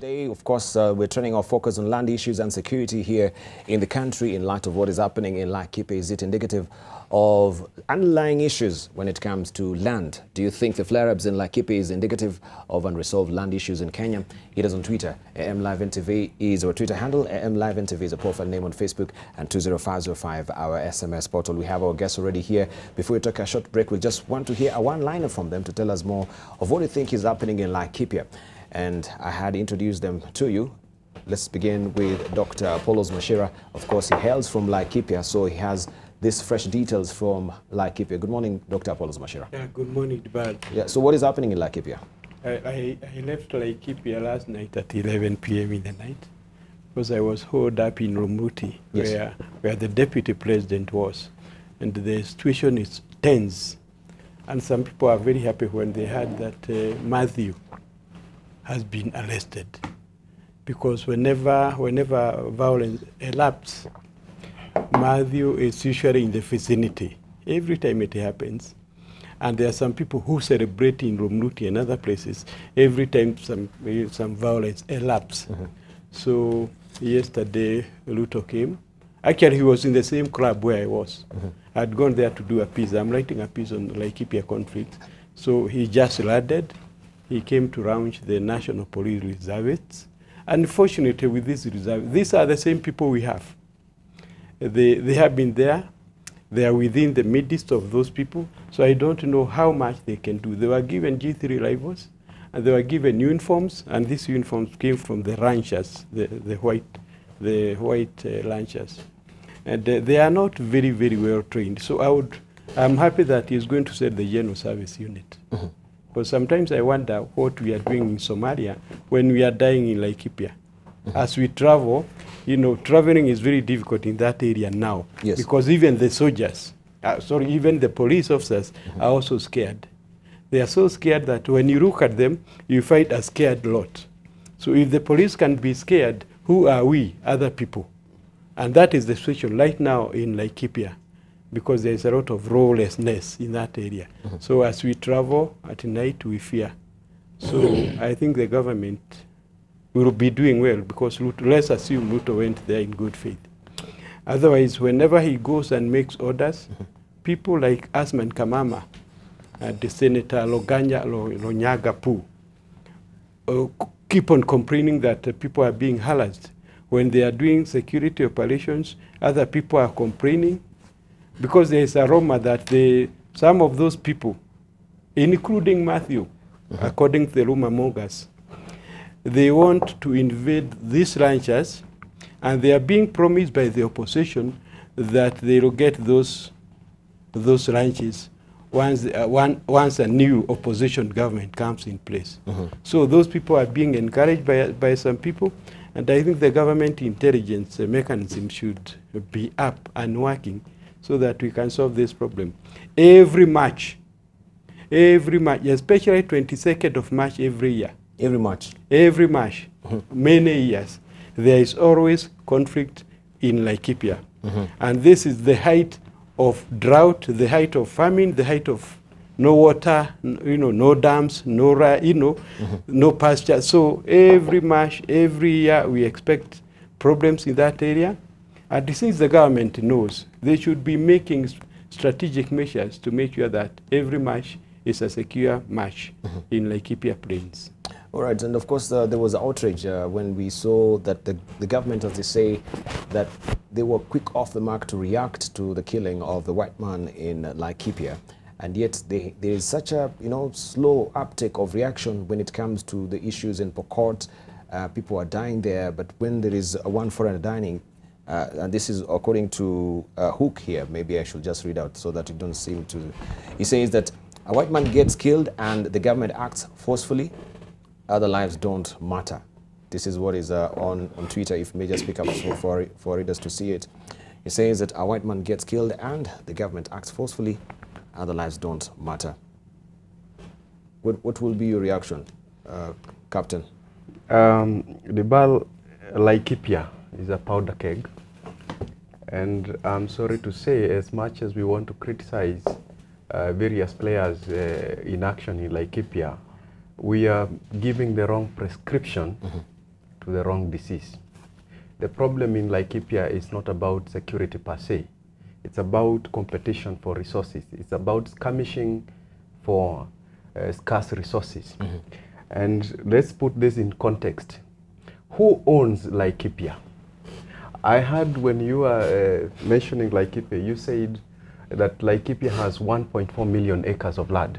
Today, of course, we're turning our focus on land issues and security here in the country in light of what is happening in Laikipia. Is it indicative of underlying issues when it comes to land? Do you think the flare-ups in Laikipia is indicative of unresolved land issues in Kenya? Hit us on Twitter. AMLiveNTV is our Twitter handle. AMLiveNTV is a profile name on Facebook, and 20505 our SMS portal. We have our guests already here. Before we take a short break, we just want to hear a one-liner from them to tell us more of what they think is happening in Laikipia. And I had introduced them to you. Let's begin with Dr. Machira. Of course, he hails from Laikipia, so he has these fresh details from Laikipia. Good morning, Dr. Machira. Yeah, good morning, Debarl. Yeah, so what is happening in Laikipia? I left Laikipia last night at 11 p.m. in the night because I was holed up in Romuti, yes, where the deputy president was. And the situation is tense. And some people are very happy when they heard that Matthew has been arrested, because whenever violence erupts, Matthew is usually in the vicinity every time it happens. And there are some people who celebrate in Romnuti and other places every time some violence erupts. Mm-hmm. So yesterday, Luto came. Actually, he was in the same club where I was. Mm-hmm. I'd gone there to do a piece. I'm writing a piece on Laikipia conflict. So he just landed. He came to launch the National Police Reservists. Unfortunately, with these reservists, these are the same people we have. They have been there. They are within the midst of those people. So I don't know how much they can do. They were given G3 rifles, and they were given uniforms, and these uniforms came from the ranchers, the white ranchers. And they are not very, very well trained. So I'm happy that he's going to set the General Service Unit. Mm-hmm. But sometimes I wonder what we are doing in Somalia when we are dying in Laikipia. Mm-hmm. As we travel, you know, traveling is very difficult in that area now. Yes. Because even the soldiers, even the police officers, mm-hmm, are also scared. They are so scared that when you look at them, you find a scared lot. So if the police can be scared, who are we, other people? And that is the situation right now in Laikipia, because there is a lot of lawlessness in that area. Mm-hmm. So as we travel at night, we fear. So I think the government will be doing well, because let's assume Ruto went there in good faith. Otherwise, whenever he goes and makes orders, mm-hmm, people like Asman Kamama, the Senator Lonyaga Poo, keep on complaining that people are being harassed. When they are doing security operations, other people are complaining, because there is a rumor that some of those people, including Matthew, mm-hmm, according to the rumor mongers, they want to invade these ranchers, and they are being promised by the opposition that they will get those ranches once a new opposition government comes in place. Mm-hmm. So those people are being encouraged by some people, and I think the government intelligence mechanism should be up and working so that we can solve this problem. Every March, especially 22nd of March every year. Every March, mm-hmm, many years, there is always conflict in Laikipia. Mm-hmm. And this is the height of drought, the height of famine, the height of no water, no dams, mm-hmm, no pasture. So every March, every year, we expect problems in that area. And since the government knows, they should be making strategic measures to make sure that every March is a secure March, mm-hmm, in Laikipia Plains. All right, and of course there was outrage when we saw that the government, as they say, that they were quick off the mark to react to the killing of the white man in Laikipia, and yet there is such a slow uptake of reaction when it comes to the issues in Pokot. People are dying there, but when there is one foreigner dying, and this is according to Hook here, maybe I should just read out so that it don't seem to. He says that a white man gets killed and the government acts forcefully. Other lives don't matter. This is what is on Twitter, if you may just pick up for readers to see it. He says that a white man gets killed and the government acts forcefully. Other lives don't matter. What will be your reaction, Captain? Debarl, Laikipia is a powder keg. And I'm sorry to say, as much as we want to criticize various players in action in Laikipia, we are giving the wrong prescription to the wrong disease. The problem in Laikipia is not about security per se. It's about competition for resources. It's about skirmishing for scarce resources. And let's put this in context. Who owns Laikipia? I heard when you were mentioning Laikipia, you said that Laikipia has 1.4 million acres of land.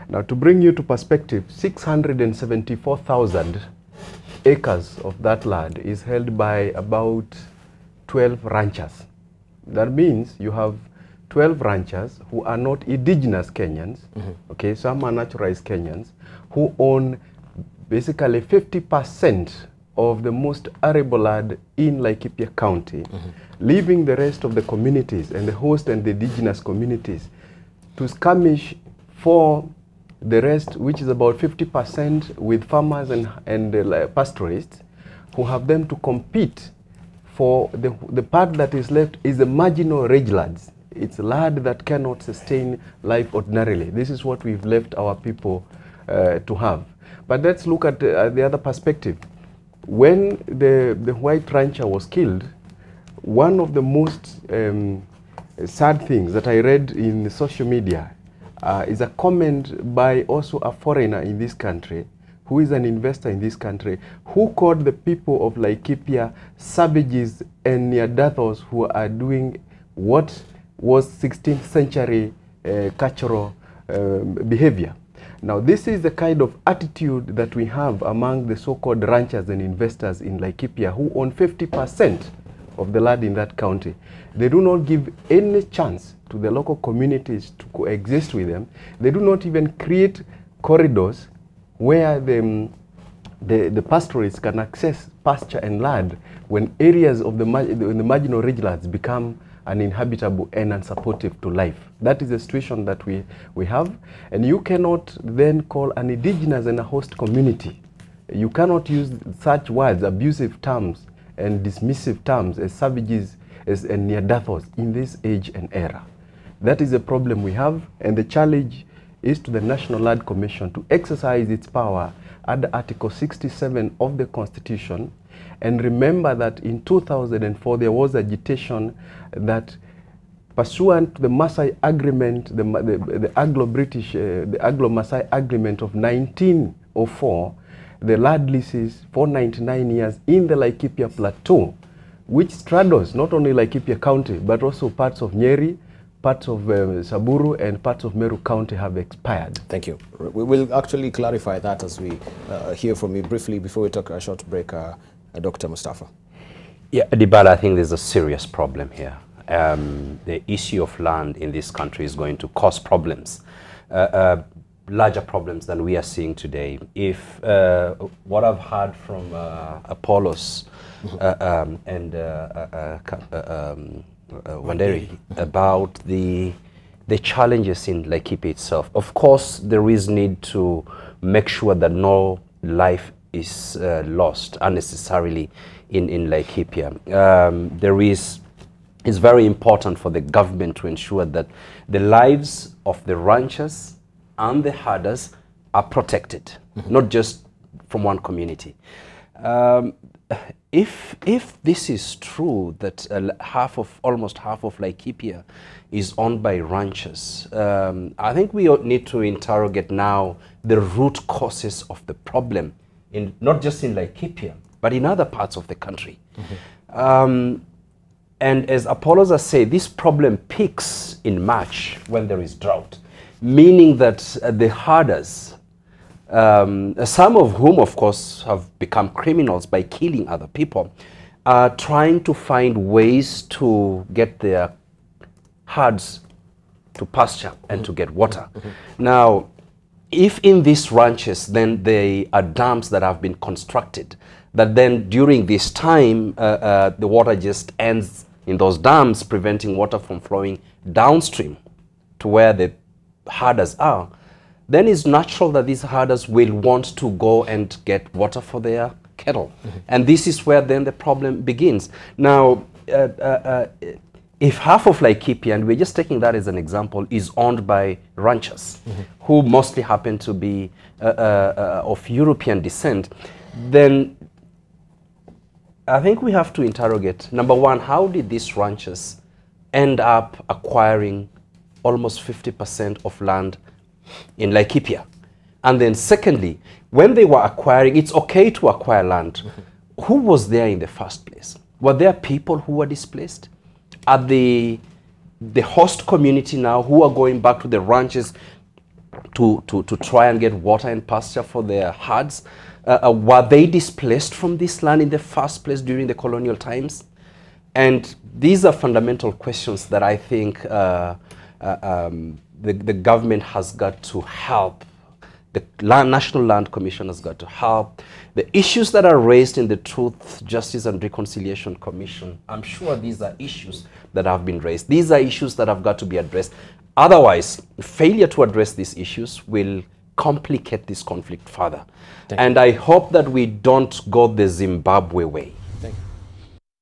Now, to bring you to perspective, 674,000 acres of that land is held by about 12 ranchers. That means you have 12 ranchers who are not indigenous Kenyans, okay, some are naturalized Kenyans, who own basically 50% of the most arable land in Laikipia County, leaving the rest of the communities and the host and the indigenous communities to skirmish for the rest, which is about 50% with farmers and pastoralists, who have them to compete for the part that is left is the marginal rangelands. It's land that cannot sustain life ordinarily. This is what we've left our people to have. But let's look at the other perspective. When the white rancher was killed, one of the most sad things that I read in social media is a comment by also a foreigner in this country, who is an investor in this country, who called the people of Laikipia savages and Neanderthals who are doing what was 16th century cultural behavior. Now, this is the kind of attitude that we have among the so-called ranchers and investors in Laikipia, who own 50% of the land in that county. They do not give any chance to the local communities to coexist with them. They do not even create corridors where the pastoralists can access pasture and land when areas of the marginal rangelands become uninhabitable and unsupportive to life. That is the situation that we have. And you cannot then call an indigenous and a host community. You cannot use such words, abusive terms and dismissive terms as savages and Neanderthals in this age and era. That is the problem we have, and the challenge is to the National Land Commission to exercise its power under Article 67 of the Constitution. And remember that in 2004 there was agitation that, pursuant to the Maasai Agreement, the Anglo-British, the Anglo-Maasai Agreement of 1904, the land leases for 99 years in the Laikipia Plateau, which straddles not only Laikipia County but also parts of Nyeri, parts of Samburu and parts of Meru County have expired. Thank you. We will actually clarify that as we hear from you briefly before we take a short break. Dr. Mustafa. Yeah, Debarl, I think there's a serious problem here. The issue of land in this country is going to cause problems, larger problems than we are seeing today. If what I've heard from Apollos and Wanderi about the challenges in Laikipia itself, of course there is need to make sure that no life is lost unnecessarily in Laikipia. It's very important for the government to ensure that the lives of the ranchers and the herders are protected, not just from one community. If this is true, that almost half of Laikipia is owned by ranchers, I think we need to interrogate now the root causes of the problem, not just in Laikipia, but in other parts of the country. And as Apollos has said, this problem peaks in March when there is drought, meaning that the herders, some of whom, of course, have become criminals by killing other people, are trying to find ways to get their herds to pasture and to get water. Now, if in these ranches, then there are dams that have been constructed, that then during this time, the water just ends in those dams, preventing water from flowing downstream to where the herders are, then it's natural that these herders will want to go and get water for their cattle. And this is where then the problem begins. Now, if half of Laikipia, and we're just taking that as an example, is owned by ranchers, who mostly happen to be of European descent, then I think we have to interrogate, number one, how did these ranchers end up acquiring almost 50% of land in Laikipia? And then secondly, when they were acquiring, it's okay to acquire land. Who was there in the first place? Were there people who were displaced? Are the host community now who are going back to the ranches to try and get water and pasture for their herds? Were they displaced from this land in the first place during the colonial times? And these are fundamental questions that I think the government has got to help. The National Land Commission has got to help. The issues that are raised in the Truth, Justice and Reconciliation Commission, I'm sure these are issues that have been raised. These are issues that have got to be addressed. Otherwise, failure to address these issues will complicate this conflict further. And I hope that we don't go the Zimbabwe way.